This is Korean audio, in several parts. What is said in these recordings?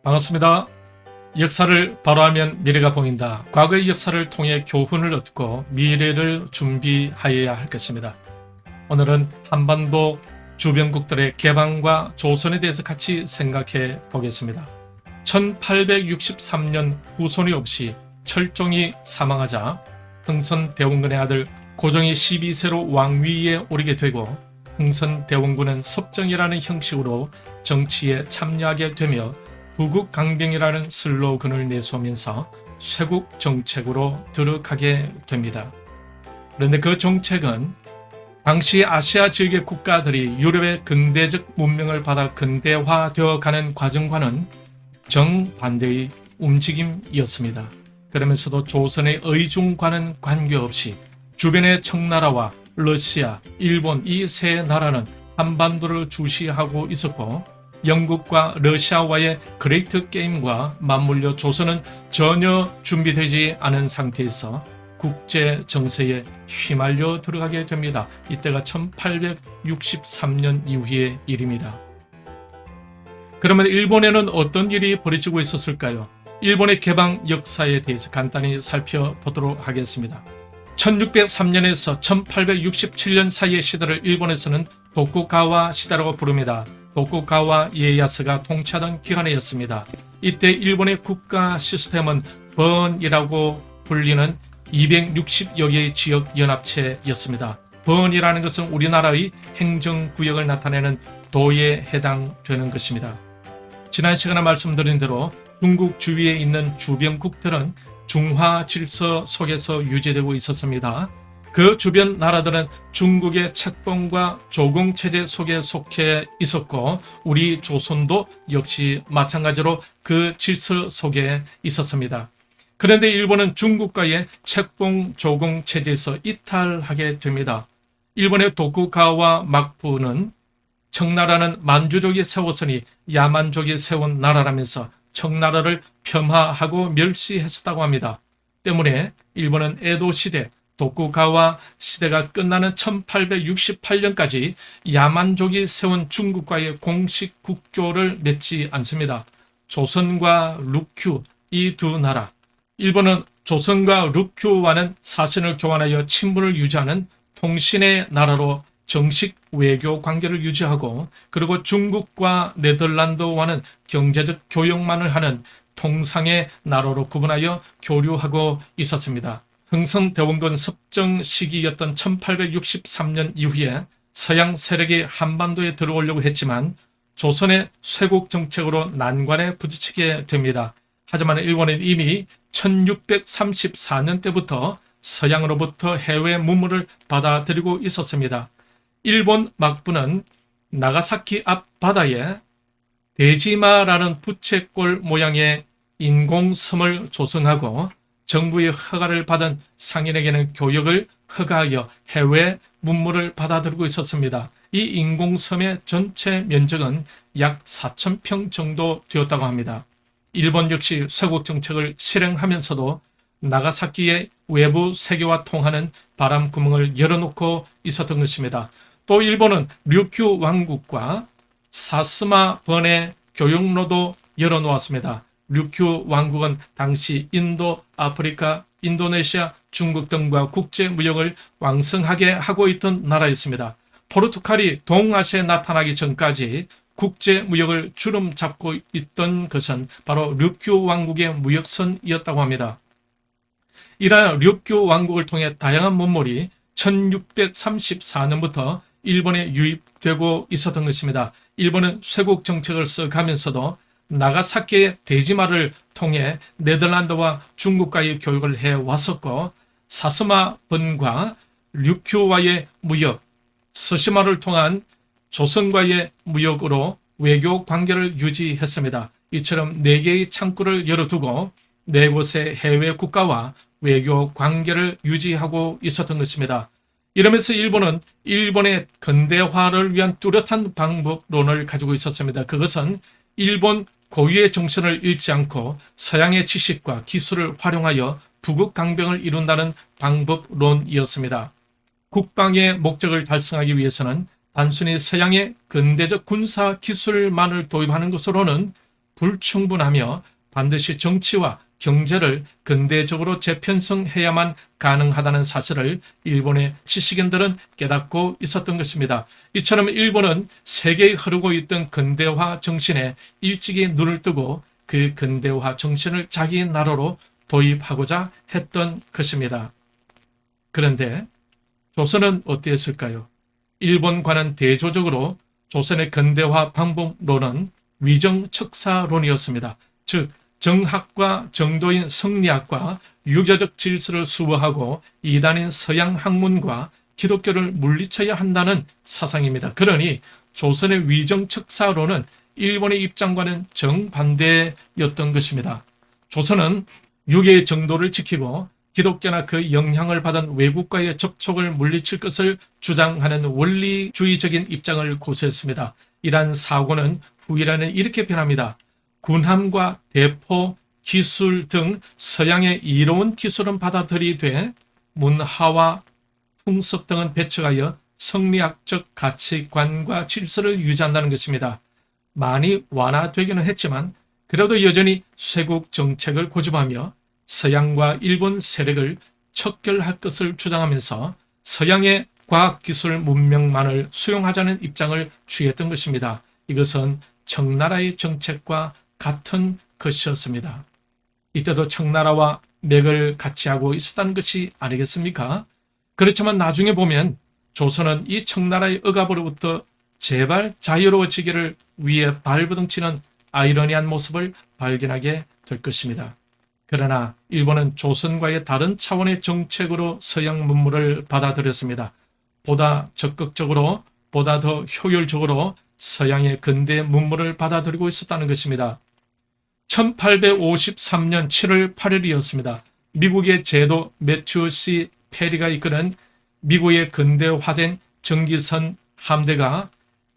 반갑습니다. 역사를 바로하면 미래가 보인다. 과거의 역사를 통해 교훈을 얻고 미래를 준비하여야 할 것입니다. 오늘은 한반도 주변국들의 개방과 조선에 대해서 같이 생각해 보겠습니다. 1863년 후손이 없이 철종이 사망하자 흥선대원군의 아들 고종이 12세로 왕위에 오르게 되고 흥선대원군은 섭정이라는 형식으로 정치에 참여하게 되며 부국강병이라는 슬로건을 내세우면서 쇄국 정책으로 들어가게 됩니다. 그런데 그 정책은 당시 아시아 지역의 국가들이 유럽의 근대적 문명을 받아 근대화되어 가는 과정과는 정반대의 움직임이었습니다. 그러면서도 조선의 의중과는 관계없이 주변의 청나라와 러시아, 일본 이 세 나라는 한반도를 주시하고 있었고 영국과 러시아와의 그레이트 게임과 맞물려 조선은 전혀 준비되지 않은 상태에서 국제 정세에 휘말려 들어가게 됩니다. 이때가 1863년 이후의 일입니다. 그러면 일본에는 어떤 일이 벌어지고 있었을까요? 일본의 개방 역사에 대해서 간단히 살펴보도록 하겠습니다. 1603년에서 1867년 사이의 시대를 일본에서는 도쿠가와 시대라고 부릅니다. 도쿠가와 이에야스가 통치하던 기간이었습니다. 이때 일본의 국가 시스템은 번이라고 불리는 260여 개의 지역 연합체였습니다. 번이라는 것은 우리나라의 행정구역을 나타내는 도에 해당되는 것입니다. 지난 시간에 말씀드린 대로 중국 주위에 있는 주변국들은 중화 질서 속에서 유지되고 있었습니다. 그 주변 나라들은 중국의 책봉과 조공체제 속에 속해 있었고 우리 조선도 역시 마찬가지로 그 질서 속에 있었습니다. 그런데 일본은 중국과의 책봉 조공체제에서 이탈하게 됩니다. 일본의 도쿠가와 막부는 청나라는 만주족이 세웠으니 야만족이 세운 나라라면서 청나라를 폄하하고 멸시했었다고 합니다. 때문에 일본은 에도 시대 도쿠가와 시대가 끝나는 1868년까지 야만족이 세운 중국과의 공식 국교를 맺지 않습니다. 조선과 류큐 이 두 나라, 일본은 조선과 류큐와는 사신을 교환하여 친분을 유지하는 통신의 나라로 정식 외교 관계를 유지하고 그리고 중국과 네덜란드와는 경제적 교역만을 하는 통상의 나라로 구분하여 교류하고 있었습니다. 흥선대원군 섭정 시기였던 1863년 이후에 서양 세력이 한반도에 들어오려고 했지만 조선의 쇄국 정책으로 난관에 부딪히게 됩니다. 하지만 일본은 이미 1634년 때부터 서양으로부터 해외 문물을 받아들이고 있었습니다. 일본 막부는 나가사키 앞 바다에 대지마라는 부채꼴 모양의 인공섬을 조성하고 정부의 허가를 받은 상인에게는 교역을 허가하여 해외 문물을 받아들이고 있었습니다. 이 인공섬의 전체 면적은 약 4,000평 정도 되었다고 합니다. 일본 역시 쇄국 정책을 실행하면서도 나가사키의 외부 세계와 통하는 바람 구멍을 열어놓고 있었던 것입니다. 또 일본은 류큐 왕국과 사스마 번의 교역로도 열어놓았습니다. 류큐 왕국은 당시 인도, 아프리카, 인도네시아, 중국 등과 국제 무역을 왕성하게 하고 있던 나라였습니다. 포르투갈이 동아시아에 나타나기 전까지 국제 무역을 주름 잡고 있던 것은 바로 류큐 왕국의 무역선이었다고 합니다. 이러한 류큐 왕국을 통해 다양한 문물이 1634년부터 일본에 유입되고 있었던 것입니다. 일본은 쇄국 정책을 써가면서도 나가사키의 대지마를 통해 네덜란드와 중국과의 교역을 해왔었고 사스마 번과 류큐와의 무역, 서시마를 통한 조선과의 무역으로 외교 관계를 유지했습니다. 이처럼 4개의 창구를 열어두고 4곳의 해외 국가와 외교 관계를 유지하고 있었던 것입니다. 이러면서 일본은 일본의 근대화를 위한 뚜렷한 방법론을 가지고 있었습니다. 그것은 일본 고유의 정신을 잃지 않고 서양의 지식과 기술을 활용하여 부국강병을 이룬다는 방법론이었습니다. 국방의 목적을 달성하기 위해서는 단순히 서양의 근대적 군사 기술만을 도입하는 것으로는 불충분하며 반드시 정치와 경제를 근대적으로 재편성해야만 가능하다는 사실을 일본의 지식인들은 깨닫고 있었던 것입니다. 이처럼 일본은 세계에 흐르고 있던 근대화 정신에 일찍이 눈을 뜨고 그 근대화 정신을 자기 나라로 도입하고자 했던 것입니다. 그런데 조선은 어땠을까요? 일본과는 대조적으로 조선의 근대화 방법론은 위정척사론이었습니다. 즉 정학과 정도인 성리학과 유교적 질서를 수호하고 이단인 서양 학문과 기독교를 물리쳐야 한다는 사상입니다. 그러니 조선의 위정척사론은 일본의 입장과는 정반대였던 것입니다. 조선은 유교의 정도를 지키고 기독교나 그 영향을 받은 외국과의 접촉을 물리칠 것을 주장하는 원리주의적인 입장을 고수했습니다. 이러한 사고는 후일에는 이렇게 변합니다. 군함과 대포, 기술 등 서양의 이로운 기술은 받아들이되 문화와 풍습 등은 배척하여 성리학적 가치관과 질서를 유지한다는 것입니다. 많이 완화되기는 했지만 그래도 여전히 쇄국 정책을 고집하며 서양과 일본 세력을 척결할 것을 주장하면서 서양의 과학기술 문명만을 수용하자는 입장을 취했던 것입니다. 이것은 청나라의 정책과 같은 것이었습니다. 이때도 청나라와 맥을 같이 하고 있었다는 것이 아니겠습니까? 그렇지만 나중에 보면 조선은 이 청나라의 억압으로부터 제발 자유로워지기를 위해 발버둥치는 아이러니한 모습을 발견하게 될 것입니다. 그러나 일본은 조선과의 다른 차원의 정책으로 서양 문물을 받아들였습니다. 보다 적극적으로, 보다 더 효율적으로 서양의 근대 문물을 받아들이고 있었다는 것입니다. 1853년 7월 8일이었습니다. 미국의 제도 매튜 C. 페리가 이끄는 미국의 근대화된 전기선 함대가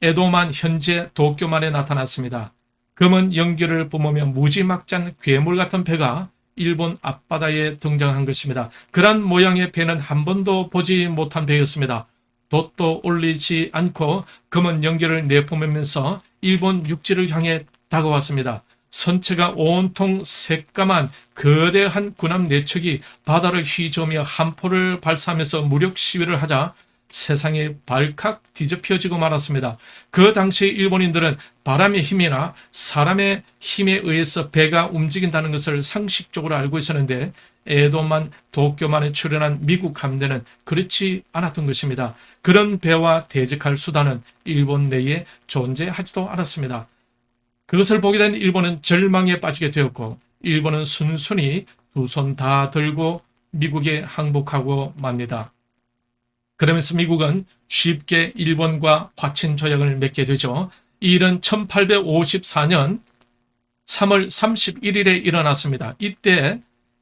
에도만 현재 도쿄만에 나타났습니다. 검은 연기를 뿜으며 무지막지한 괴물 같은 배가 일본 앞바다에 등장한 것입니다. 그런 모양의 배는 한 번도 보지 못한 배였습니다. 돛도 올리지 않고 검은 연기를 내뿜으면서 일본 육지를 향해 다가왔습니다. 선체가 온통 새까만 거대한 군함 4척이 바다를 휘저으며 함포를 발사하면서 무력 시위를 하자 세상이 발칵 뒤집혀지고 말았습니다. 그 당시 일본인들은 바람의 힘이나 사람의 힘에 의해서 배가 움직인다는 것을 상식적으로 알고 있었는데 에도만 도쿄만에 출현한 미국 함대는 그렇지 않았던 것입니다. 그런 배와 대적할 수단은 일본 내에 존재하지도 않았습니다. 그것을 보게 된 일본은 절망에 빠지게 되었고 일본은 순순히 두 손 다 들고 미국에 항복하고 맙니다. 그러면서 미국은 쉽게 일본과 화친 조약을 맺게 되죠. 이 일은 1854년 3월 31일에 일어났습니다.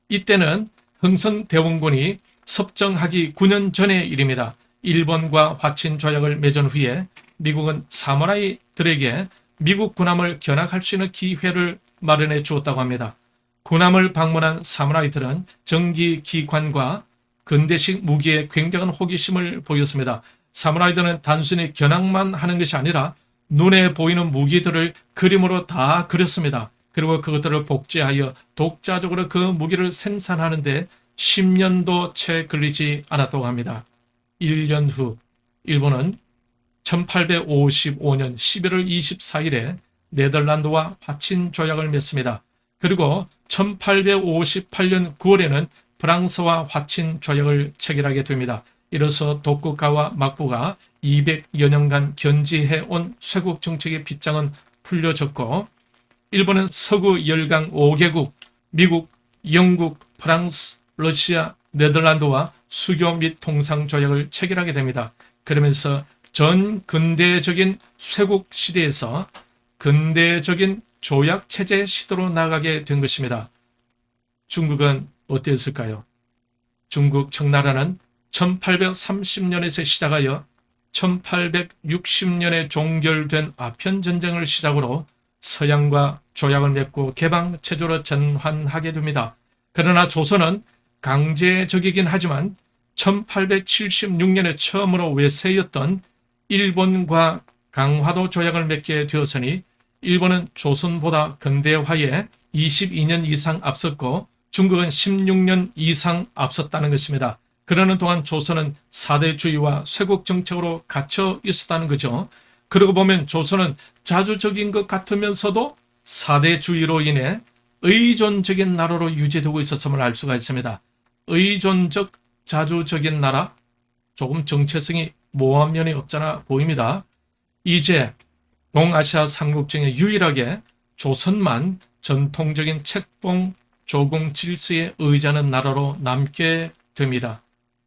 이때는 흥선대원군이 섭정하기 9년 전의 일입니다. 일본과 화친 조약을 맺은 후에 미국은 사무라이들에게 미국 군함을 견학할 수 있는 기회를 마련해 주었다고 합니다. 군함을 방문한 사무라이들은 전기기관과 근대식 무기에 굉장한 호기심을 보였습니다. 사무라이들은 단순히 견학만 하는 것이 아니라 눈에 보이는 무기들을 그림으로 다 그렸습니다. 그리고 그것들을 복제하여 독자적으로 그 무기를 생산하는데 10년도 채 걸리지 않았다고 합니다. 1년 후 일본은 1855년 11월 24일에 네덜란드와 화친 조약을 맺습니다. 그리고 1858년 9월에는 프랑스와 화친 조약을 체결하게 됩니다. 이로써 독국가와 막부가 200여 년간 견지해온 쇄국 정책의 빗장은 풀려졌고 일본은 서구 열강 5개국, 미국, 영국, 프랑스, 러시아, 네덜란드와 수교 및 통상 조약을 체결하게 됩니다. 그러면서 전 근대적인 쇄국 시대에서 근대적인 조약 체제 시대로 나가게 된 것입니다. 중국은 어땠을까요? 중국 청나라는 1830년에서 시작하여 1860년에 종결된 아편전쟁을 시작으로 서양과 조약을 맺고 개방체제로 전환하게 됩니다. 그러나 조선은 강제적이긴 하지만 1876년에 처음으로 외세였던 일본과 강화도 조약을 맺게 되었으니 일본은 조선보다 근대화에 22년 이상 앞섰고 중국은 16년 이상 앞섰다는 것입니다. 그러는 동안 조선은 사대주의와 쇄국 정책으로 갇혀 있었다는 거죠. 그러고 보면 조선은 자주적인 것 같으면서도 사대주의로 인해 의존적인 나라로 유지되고 있었음을 알 수가 있습니다. 의존적 자주적인 나라, 조금 정체성이 모호한 면이 없잖아 보입니다. 이제 동아시아 삼국 중에 유일하게 조선만 전통적인 책봉 조공 질서에 의지하는 나라로 남게 됩니다.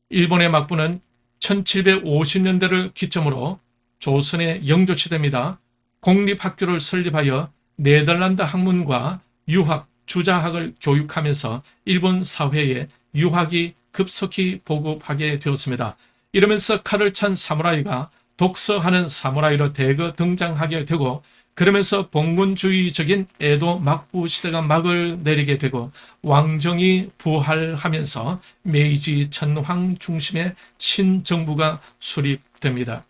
일본의 막부는 1750년대를 기점으로 조선의 영조시대입니다. 공립학교를 설립하여 네덜란드 학문과 유학, 주자학을 교육하면서 일본 사회에 유학이 급속히 보급하게 되었습니다. 이러면서 칼을 찬 사무라이가 독서하는 사무라이로 대거 등장하게 되고 그러면서 봉건주의적인 에도 막부 시대가 막을 내리게 되고 왕정이 부활하면서 메이지 천황 중심의 신정부가 수립됩니다.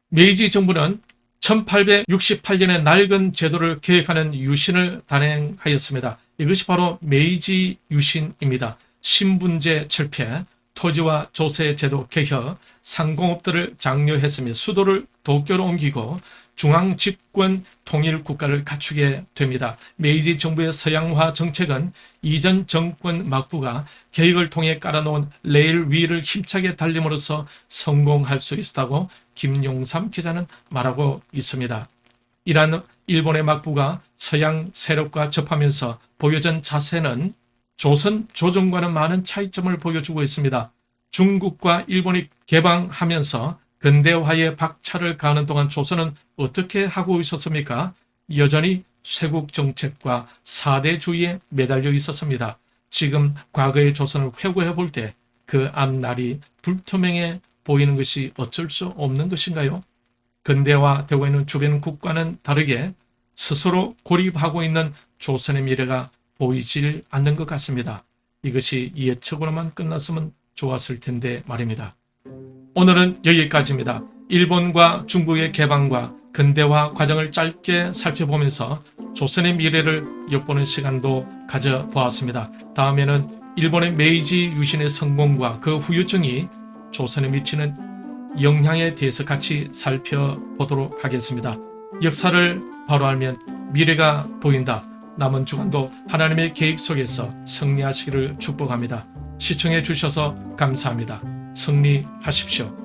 메이지 정부는 1868년에 낡은 제도를 계획하는 유신을 단행하였습니다. 이것이 바로 메이지 유신입니다. 신분제 철폐, 토지와 조세 제도 개혁, 상공업들을 장려했으며 수도를 도쿄로 옮기고 중앙 집권 통일 국가를 갖추게 됩니다. 메이지 정부의 서양화 정책은 이전 정권 막부가 계획을 통해 깔아놓은 레일 위를 힘차게 달림으로써 성공할 수 있었다고 김용삼 기자는 말하고 있습니다. 이란 일본의 막부가 서양 세력과 접하면서 보여준 자세는 조선 조정과는 많은 차이점을 보여주고 있습니다. 중국과 일본이 개방하면서 근대화의 박차를 가하는 동안 조선은 어떻게 하고 있었습니까? 여전히 쇄국 정책과 사대주의에 매달려 있었습니다. 지금 과거의 조선을 회고해 볼 때 그 앞날이 불투명해 보이는 것이 어쩔 수 없는 것인가요? 근대화되고 있는 주변 국가는 다르게 스스로 고립하고 있는 조선의 미래가 보이질 않는 것 같습니다. 이것이 예측으로만 끝났으면 좋았을 텐데 말입니다. 오늘은 여기까지입니다. 일본과 중국의 개방과 근대화 과정을 짧게 살펴보면서 조선의 미래를 엿보는 시간도 가져보았습니다. 다음에는 일본의 메이지 유신의 성공과 그 후유증이 조선에 미치는 영향에 대해서 같이 살펴보도록 하겠습니다. 역사를 바로 알면 미래가 보인다. 남은 주간도 하나님의 개입 속에서 승리하시기를 축복합니다. 시청해 주셔서 감사합니다. 승리하십시오.